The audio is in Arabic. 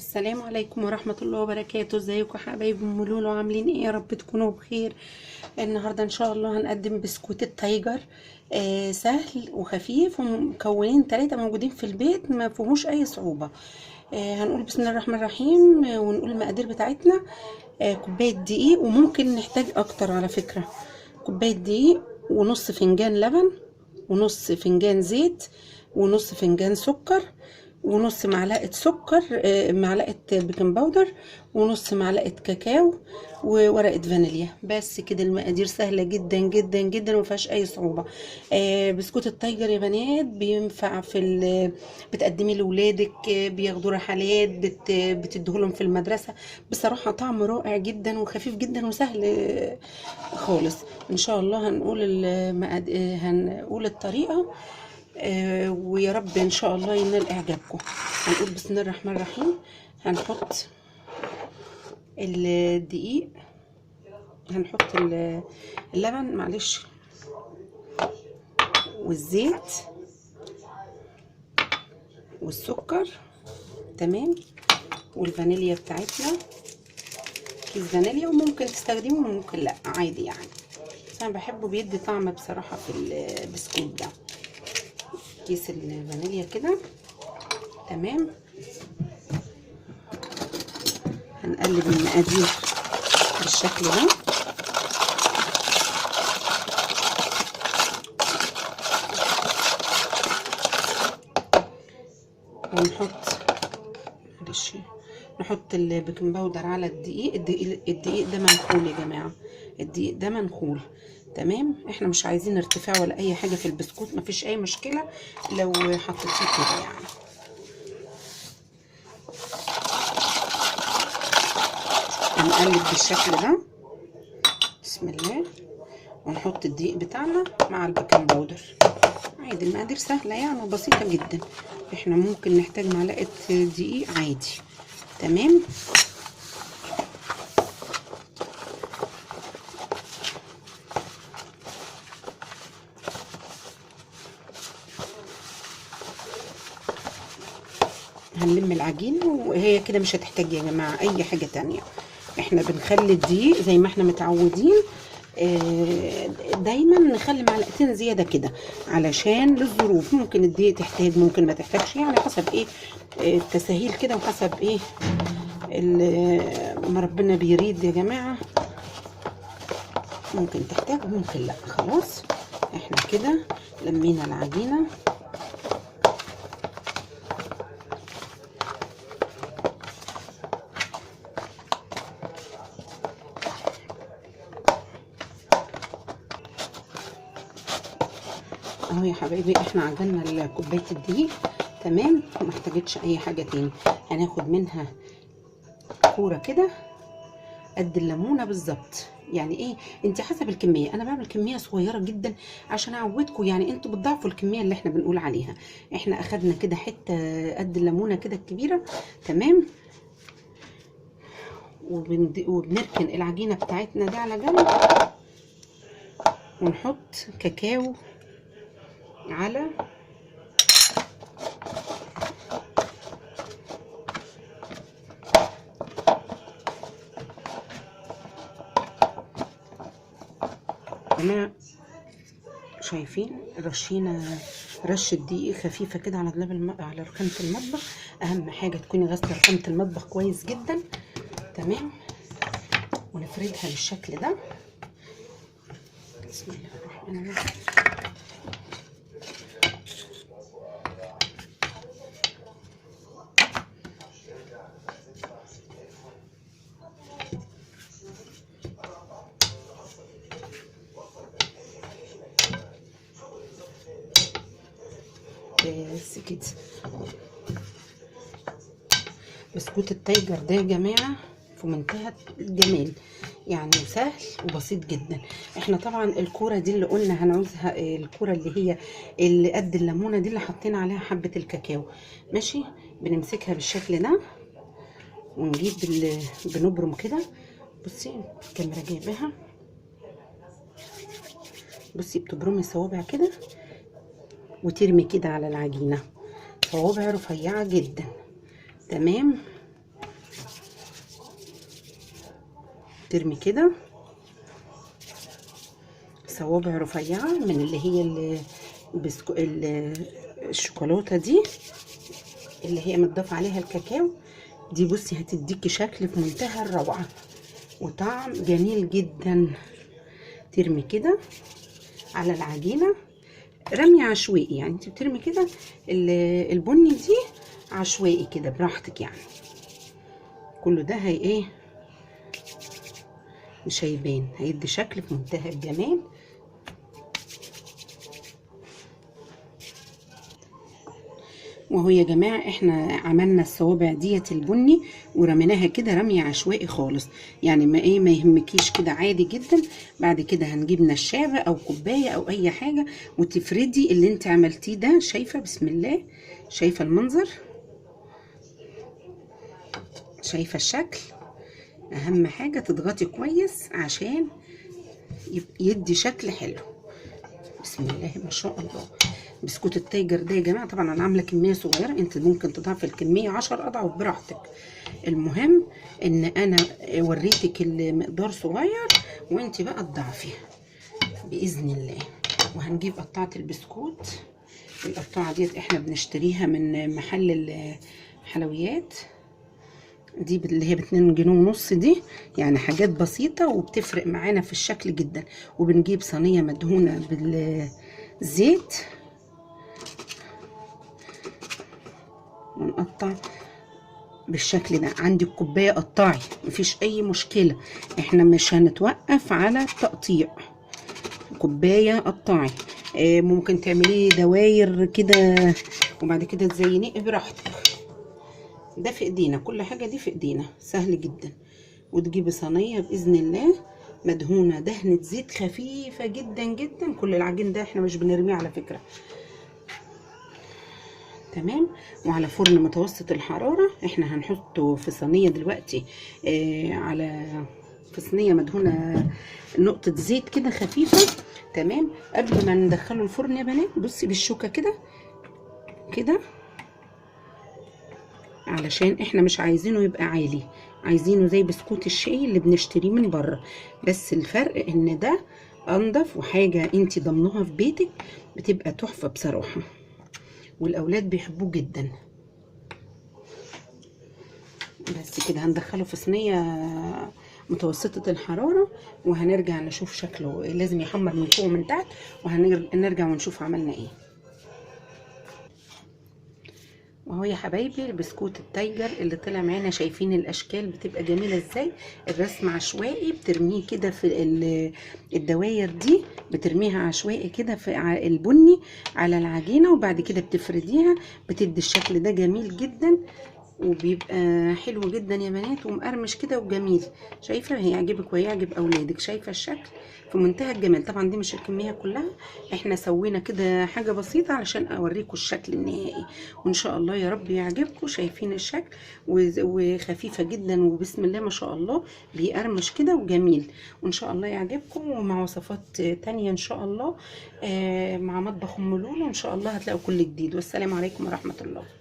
السلام عليكم ورحمة الله وبركاته. ازيكم يا حبايبي ام لولو؟ عاملين ايه؟ يا رب تكونوا بخير. النهارده ان شاء الله هنقدم بسكوت التايجر. سهل وخفيف ومكونين 3 موجودين في البيت، ما فيهوش اي صعوبة. هنقول بسم الله الرحمن الرحيم، ونقول المقادير بتاعتنا. كوباية دقيق، وممكن نحتاج اكتر على فكرة. كوباية دقيق، ونص فنجان لبن، ونص فنجان زيت، ونص فنجان سكر، ونص معلقة سكر، معلقة بيكنج باودر، ونص معلقة كاكاو، وورقة فانيليا. بس كده، المقادير سهلة جدا جدا جدا ومفيهاش أي صعوبة. بسكوت التايجر يا بنات بينفع بتقدمي لولادك، بياخدوا رحلات، بتديهولهم في المدرسة. بصراحة طعم رائع جدا وخفيف جدا وسهل خالص. ان شاء الله هنقول الطريقة، ويا رب ان شاء الله ينال اعجابكم. هنقول بسم الله الرحمن الرحيم. هنحط الدقيق، هنحط اللبن، معلش، والزيت والسكر، تمام، والفانيليا بتاعتنا، كيس فانيليا، وممكن تستخدمه وممكن لا، عادي يعني، بس انا بحبه، بيدي طعم بصراحة في البسكوت ده. كيس الفانيليا كده، تمام. هنقلب المقادير بالشكل ده، ونحط، معلش، نحط البيكنج باودر على الدقيق. الدقيق ده منخول يا جماعه، الدقيق ده منخول، تمام. احنا مش عايزين ارتفاع ولا اي حاجه في البسكوت، مفيش اي مشكله لو حطيتيه كده يعني. هنقلب بالشكل ده، بسم الله، ونحط الدقيق بتاعنا مع البيكنج باودر. عادي، المقادير سهله يعني وبسيطه جدا. احنا ممكن نحتاج معلقه دقيق عادي، تمام. هنلم العجين، وهي كده مش هتحتاج يا جماعه اي حاجه تانية. احنا بنخلي الدقيق زي ما احنا متعودين، دايما نخلي معلقتين زياده كده علشان للظروف. ممكن الدقيق تحتاج، ممكن ما تحتاجش، يعني حسب ايه، التساهيل كده، وحسب ايه ما ربنا بيريد يا جماعه. ممكن تحتاج وممكن لا. خلاص، احنا كده لمينا العجينه. اهو يا حبايبي، احنا عجننا كوبايه الدقيق، تمام، وما احتاجتش اي حاجه تاني. هناخد منها كوره كده قد الليمونه بالظبط. يعني ايه، انت حسب الكميه، انا بعمل كميه صغيره جدا عشان اعودكم، يعني انتوا بتضاعفوا الكميه اللي احنا بنقول عليها. احنا اخدنا كده حته قد الليمونه كده الكبيره، تمام. وبنركن العجينه بتاعتنا دي على جنب، ونحط كاكاو على جماعه. شايفين رشينا رشه دقيق خفيفه كده على على رخامه المطبخ. اهم حاجه تكوني غاسله رخامه المطبخ كويس جدا، تمام. ونفردها بالشكل ده، بسم الله الرحمن الرحيم. بس كده. بسكوت التايجر ده يا جماعه في منتهى الجمال، يعني سهل وبسيط جدا. احنا طبعا الكوره دي اللي قلنا هنعوزها، الكوره اللي هي اللي قد الليمونه دي، اللي حطينا عليها حبه الكاكاو، ماشي. بنمسكها بالشكل ده، ونجيب بنبرم كده. بصي الكاميرا جايباها، بصي بتبرمي صوابع كده وترمي كده على العجينه، صوابع رفيعه جدا، تمام. ترمي كده صوابع رفيعة من اللي هي الشوكولاتة دي اللي هي متضاف عليها الكاكاو دي. بصي هتديكي شكل في منتهى الروعة وطعم جميل جدا. ترمي كده على العجينة رمي عشوائي، يعني انت بترمي كده البني دي عشوائي كده براحتك، يعني كله ده هي ايه مش هيبان، هيدي شكل في منتهى الجمال. وهو يا جماعه احنا عملنا الصوابع ديت البني ورميناها كده رمي عشوائي خالص، يعني ما يهمكيش كده عادي جدا. بعد كده هنجيب نشابه او كوبايه او اي حاجه وتفردي اللي انت عملتيه ده. شايفه؟ بسم الله، شايفه المنظر، شايفه الشكل. اهم حاجه تضغطي كويس عشان يدي شكل حلو. بسم الله ما شاء الله. بسكوت التايجر ده يا جماعه طبعا انا عامله كميه صغيره، انت ممكن تضاعفي الكميه 10 اضعاف براحتك. المهم ان انا وريتك المقدار صغير وانت بقى تضاعفي باذن الله. وهنجيب قطعه البسكوت. القطعه ديت احنا بنشتريها من محل الحلويات دي اللي هي ب2.5 جنيه دي، يعني حاجات بسيطة وبتفرق معانا في الشكل جدا. وبنجيب صينية مدهونة بالزيت ونقطع بالشكل ده. عندك كوباية قطعي مفيش اي مشكلة، احنا مش هنتوقف على التقطيع. كوباية قطعي، ممكن تعمليه دواير كده وبعد كده تزينيه براحتك، ده في ايدينا، كل حاجه دي في ايدينا سهل جدا. وتجيبي صينيه باذن الله مدهونه دهنه زيت خفيفه جدا جدا. كل العجين ده احنا مش بنرميه على فكره، تمام. وعلى فرن متوسط الحراره. احنا هنحطه في صينيه دلوقتي في صينيه مدهونه نقطه زيت كده خفيفه، تمام. قبل ما ندخله الفرن يا بنات بصي بالشوكه كده كده، علشان احنا مش عايزينه يبقى عالي، عايزينه زي بسكوت الشاي اللي بنشتريه من بره. بس الفرق ان ده انضف وحاجه انت ضمنوها في بيتك، بتبقى تحفه بصراحه والاولاد بيحبوه جدا. بس كده هندخله في صينيه متوسطه الحراره وهنرجع نشوف شكله. لازم يحمر من فوق ومن تحت، وهنرجع ونشوف عملنا ايه. وهو يا حبايبي البسكوت التايجر اللي طلع معانا، شايفين الاشكال بتبقى جميله ازاي. الرسم عشوائي، بترميه كده في الدواير دي، بترميها عشوائي كده في البني على العجينه وبعد كده بتفرديها، بتدي الشكل ده جميل جدا وبيبقى حلو جدا يا بنات ومقرمش كده وجميل. شايفه؟ هيعجبك ويعجب اولادك. شايفه الشكل في منتهى الجمال. طبعا دي مش الكميه كلها، احنا سوينا كده حاجه بسيطه علشان اوريكم الشكل النهائي، وان شاء الله يا رب يعجبكم. شايفين الشكل وخفيفه جدا وبسم الله ما شاء الله بيقرمش كده وجميل، وان شاء الله يعجبكم. ومع وصفات تانية ان شاء الله مع مطبخ ام لولو ان شاء الله هتلاقوا كل جديد. والسلام عليكم ورحمه الله.